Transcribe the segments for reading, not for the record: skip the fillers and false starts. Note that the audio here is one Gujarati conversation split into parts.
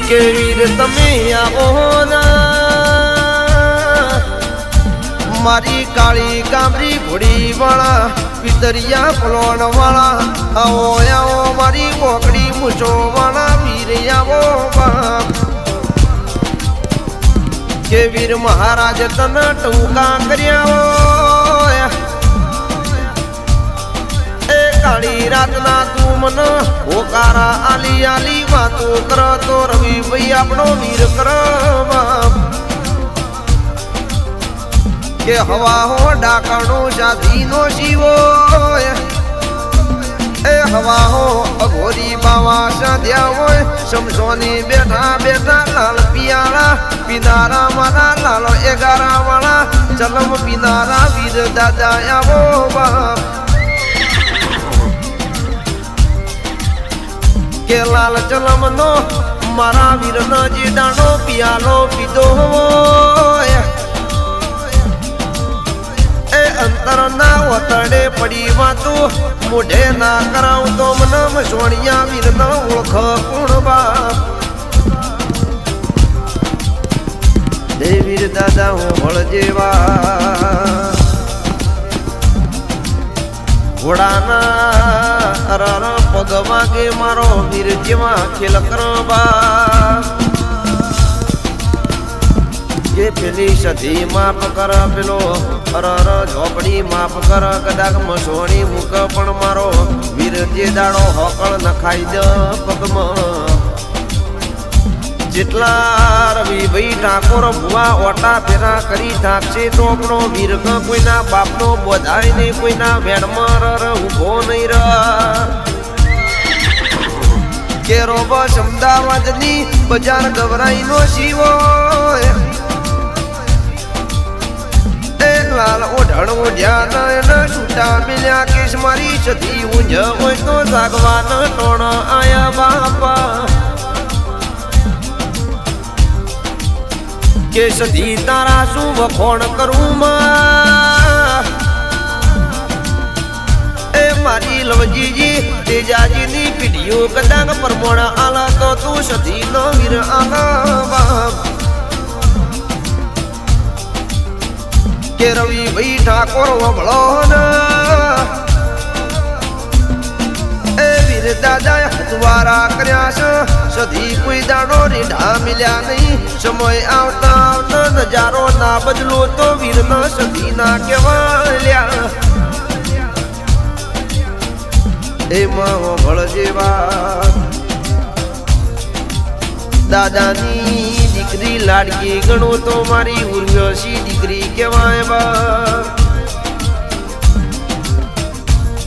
કે વીર તમે આવો ના મારી કાળી કામરી ઘોડી વાળા પિતરિયા પલોણ વાળા આવો આવો મારી મોકડી મૂછો વાળા વીર આવો બાપ કે વીર મહારાજ તને ટૂંકા કર્યા એ કાળી રાતના તું મને હોકારા આલી આલી વાતો કર તો રવિ ભાઈ આપણો વીર કર કે હવા હો ડાકણો જાતિનો શિવો એ હવા હો અઘોરી બાવા સાધ્યા હોય સમસોની બેઠા બેઠા લાલ પિયાળા પીનારા મારા લાલો એગારા વાળા ચલમ પીનારા વીર દાદા આવો બાપ કે લાલ ચલમ નો મારા વીર નો જીડાનો પિયાલો પીધો હોય એ અંતર ના વતડે પડી વાતું મોઢે ના કરાવ તો મને સોણિયા વીર ન ઓળખ કોણ બાપ દેવીર દાદા હું ભળ જેવા ઘોડાના અરર પગ વાગે મારો વીર જેવા ખેલ કરવા કે પેલી સધી માફ કર પેલો અરર ઝોપડી માફ કર કદાચ મસોણી મૂક પણ મારો વીર જે દાડો હોકળ નખાઈ દ પગમાં જેટલા રવિ ભાઈ ઠાકોર ભુવા ઓટા ફેરા કરી ઠાકશે તો આપણો વીર કોઈના બાપનો બોધાય નહીં કોઈના વેડમાં ઉભો નહીં ર કે રોબસ અમદાવાદની બજાર ગવરાઈ નો શિવો એ લાલ ઓઢણ ઓઢ્યા એના છૂટા મિલ્યા કેસ મારી સધી ઊંઝ હોય તો જાગવાન ટોણ આયા બાપા કે સધી તારા શું વખોણ કરું માં એ મારી લવજીજી તેજાજીની પીઢીઓ કદાચ પરમોણ આલા તો તું સધી નો વીર આલા બાપ કે રવિ ભાઈ ઠાકોર વભળો ના એ વીર દાદા દ્વારા કર્યા છે સધી કોઈ દાડો રીઢા મિલ્યા નહીં સમય આવતા આવતા નજારો ના બદલો તો વીર ન સધી ના કેવાલ્યા એમાં ભળ જેવા દાદાની દીકરી લાડકી ગણો તો મારી ઉર્વશી દીકરી કેવાય બા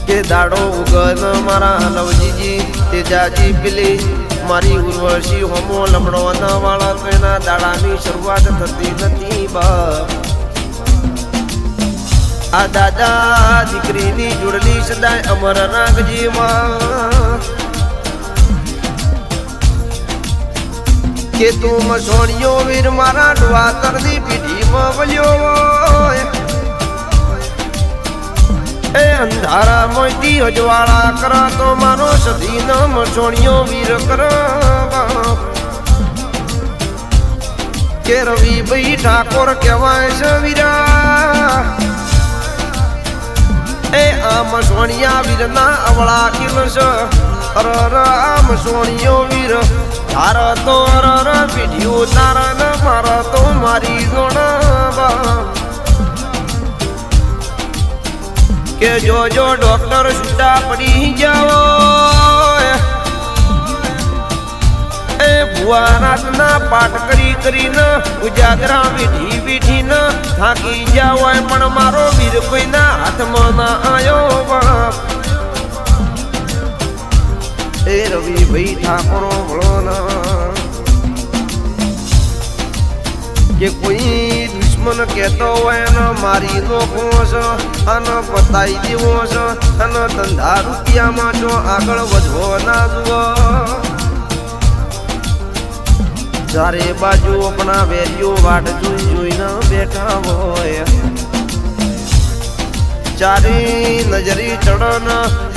કે દાડો ઉગન મારા લવજીજી તેજાજી પેલી મારી ઉર્વશી હોમો લમડો ના વાળા તો એના દાડાની શરૂઆત થતી નથી બા આ દાદા દીકરીની જોડલી સદાય અમર નાગજી માં કે તું મસોણિયો વીર મારા ડવાતરની પીઢીમાં વલ્યો એ અંધારા મોતી અજવાળા કર તો મારો સધી ન મસોણિયો વીર કર કે રવિ ભાઈ ઠાકોર કહેવાય છે વીરા એ આ મસોણિયા વીર ના અવળા કિલ છે અરર આ મસોણિયો વીર તારા તો અરર પીઢીઓ તારા ન મારા તો મારી ગોણા કે જો ડોક્ટર છૂટા પડી જાઓ એ ભુવા રાતના પાઠ કરી કરીને ઉજાગરા વીઠી વીઠીને થાકી જાવ પણ મારો વીર કોઈના હાથમાં ના આયો બાપ એ રવિ ભાઈ ઠાકોરો ભળો ના કે કોઈ દુશ્મન કહેતો હોય ને મારી નોખો છે અને પતાઈ દેવો છે અને ધંધા રૂપિયામાં જો આગળ વધવો ના જુઓ ચારે બાજુ આપણા વેરીઓ વાટ જોઈને બેઠા હોય ચારી નજરી ચડન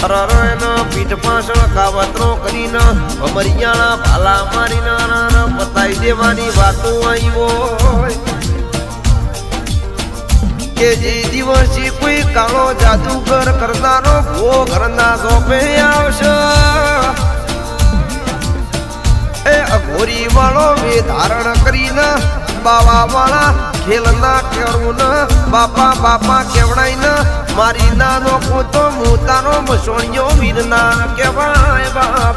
રરન પીઠ પાછળ કાવતરો કરીને અમરિયાણા ભાલા મારીને પતાઈ દેવાની વાતો આવ્યો કે જે દિવસે કોઈ કાળો જાદુગર કરનારો ભો ઘરના સોપે આવશે એ અઘોરી વાળો વે ધારણ કરીને બાવા વાળા ખેલના કેરું બાપા બાપા કેવડાઈને મારી નાનો પોતો મોતાનો મસોણિયો વીરના કહેવાય બાપ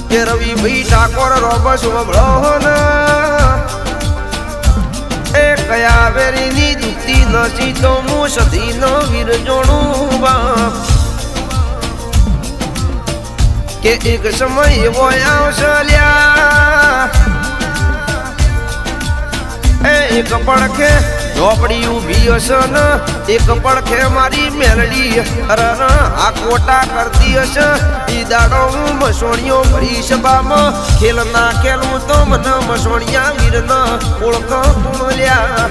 કે રવિભાઈ ઠાકોર રોબસ વબળો એ કયા વેરીની દુખતી નસી તો હું સધી ન વીર જોણું બાપ કે એક સમય એવો આવશે લ્યા એક પડખે ઝોપડી ઉભી હશે ને એક પડખે મારી મેલડી આ કોટા કરતી હશે ઈ દાડો હું મસોણિયો ભરીશ બામાં ખેલ ના ખેલું તો મને મસોણિયા વીર ન ઓળખો લ્યા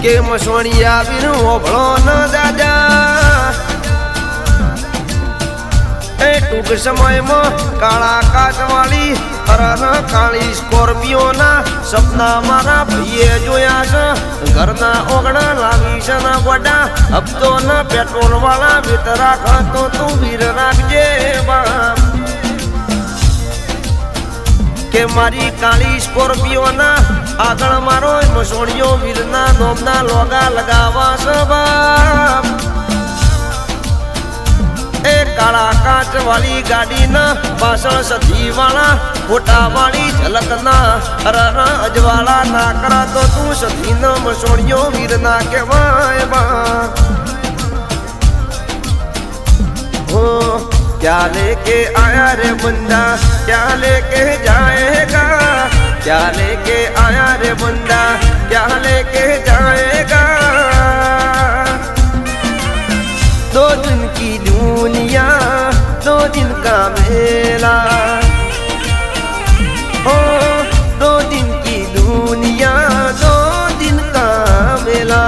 કે મસોણિયા વીર ઓભળો ન દાદા એ ટૂંક સમયમાં કાળા કાચવાળી કાળી સ્કોર્પિયોના સપના મારા ભાઈએ જોયા છે ઘરના ઓગણા લાવી છે ના વડા હપ્તો ના પેટ્રોલ વાળા વિતરા ખાતો તું વીર રાખજે બાપ કે મારી કાળી સ્કોર્પિયોના આગળ મારો મસોણિયો વીરના નોમના લોગા લગાવા છે બાપ એ કાળા કાચ વાળી ગાડી ના પાછળ સધી વાળા ફોટા વાળી ઝલક ના અજવાળા ના કરા તો તું સધી ન મસોણિયો વીર ના કહેવાય બા હો क्या लेके आया रे बंदा क्या लेके जाएगा क्या लेके आया रे बंदा क्या लेके जाएगा दो दिन की दुनिया दो दिन का मेला ओ दो दिन की दुनिया दो दिन का मेला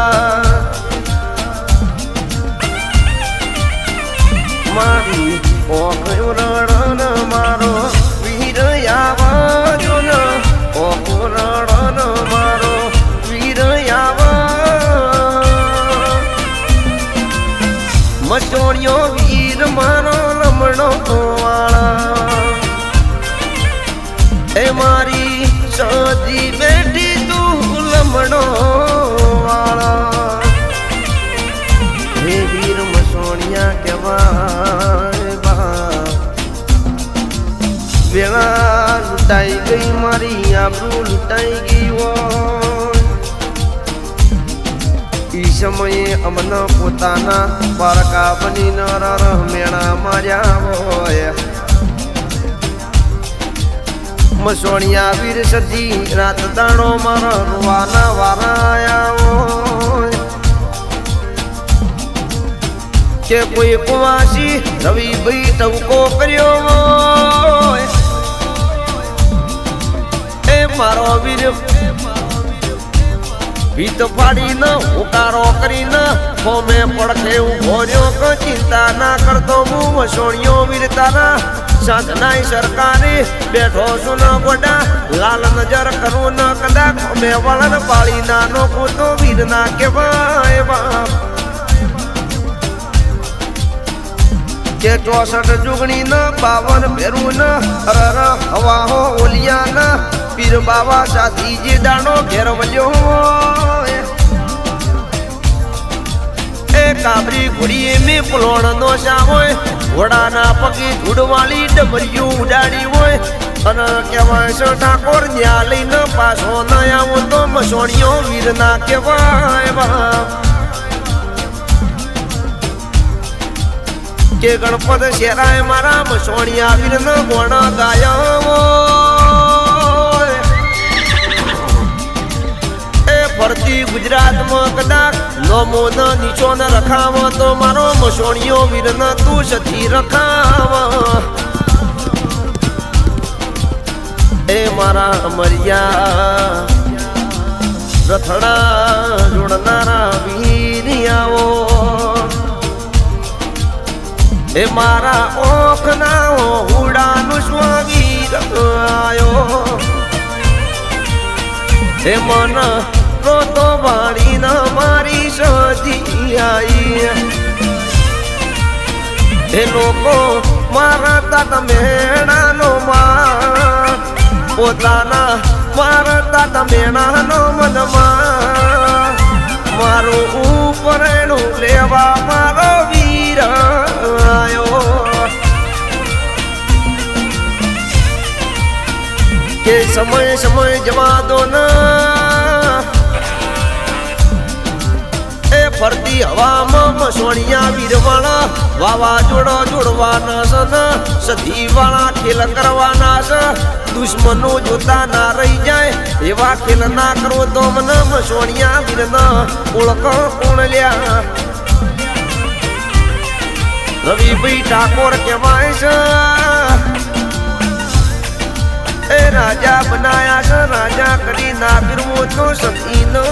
मारी ઓખયો રડન મારો વીર આવજો ન ઓખો રડન મારો વીર આવ મચોણિયો વીર મારો લમણો વાળા એ મારી સજી બેઠી તું લમણો વાળા હે વીર મસોણિયા કેવા વેળા લૂંટાઈ ગઈ મારી આબરૂ લૂંટાઈ ગઈ હોય ઈ સમયે અમને પોતાના પારકા બની મેળા માર્યા હોય મસોણિયા વીર સજી રાત દાણો મારા રોવાના વારાયા હોય કે કોઈ કુવાસી રવિભાઈ ટવકો કર્યો હોય મારો વીર ભીત ફાડીને ઉકારો કરીને ફોમે પડખે ઉભો રહ્યો ચિંતા ના કરતો હું મસોણિયો વીર તારા સાધનાઈ સરકારે બેઠો છું ન ગોડા લાલ નજર કરું ન કદાચ ફોમે વળન પાળી નાનો પોતો વીર ના કહેવાય બાપ કે 64 જુગણી ન 52 ભેરું ન હવા હો ઓલિયા ન પીર બાબા સાથી જે દાણો ઘેર વલ્યો એ કાબરી ઘોડી મેં પલોણ નો શા હોય ઘોડાના પગે ધૂળવાળી ડમરિયું ઉડાડી હોય અને કહેવાય છે ઠાકોર ન્યા લઈને પાછો ન આવો તો મસોણિયો વીર ના કહેવાય બાપ કે ગણપત શેરાય મારા મસોણિયા વીર ન ગોણ ગાયો ફરતી ગુજરાતમાં કદાચ નોમો ન નીચો ન રખાવ તો મારો મસોણિયો વીર ન તું સથી રખાવ એ મારા અમરિયા રથડા જોડનારા વીરિયાઓ એ મારા ઓખના ઉડાનું સ્વાગીર આયો એ મન રોતો વાળીના મારી સજી આઈ એ લોકો મારા તાત મેણાનો માં પોતાના મારા તાત મેણાનો મનમાં મારું ઉપરેણું લેવા મારો વીર આયો કે સમય સમય જવા દો ના એ ફરતી હવામાં મસોણિયા વીરવાળા વાવાઝોડો જોડવાના સન સધી વાળા ખેલ કરવાના છે દુશ્મનો જોતા ના રહી જાય એવા ખેલ ના કરો તો મને મસોણિયા વીરના ઓળખ કોણ લ્યા રવિભાઈ ઠાકોર કહેવાય છે એ રાજા બનાયા છે રાજા કરી ના ફિરવો તો સતીનો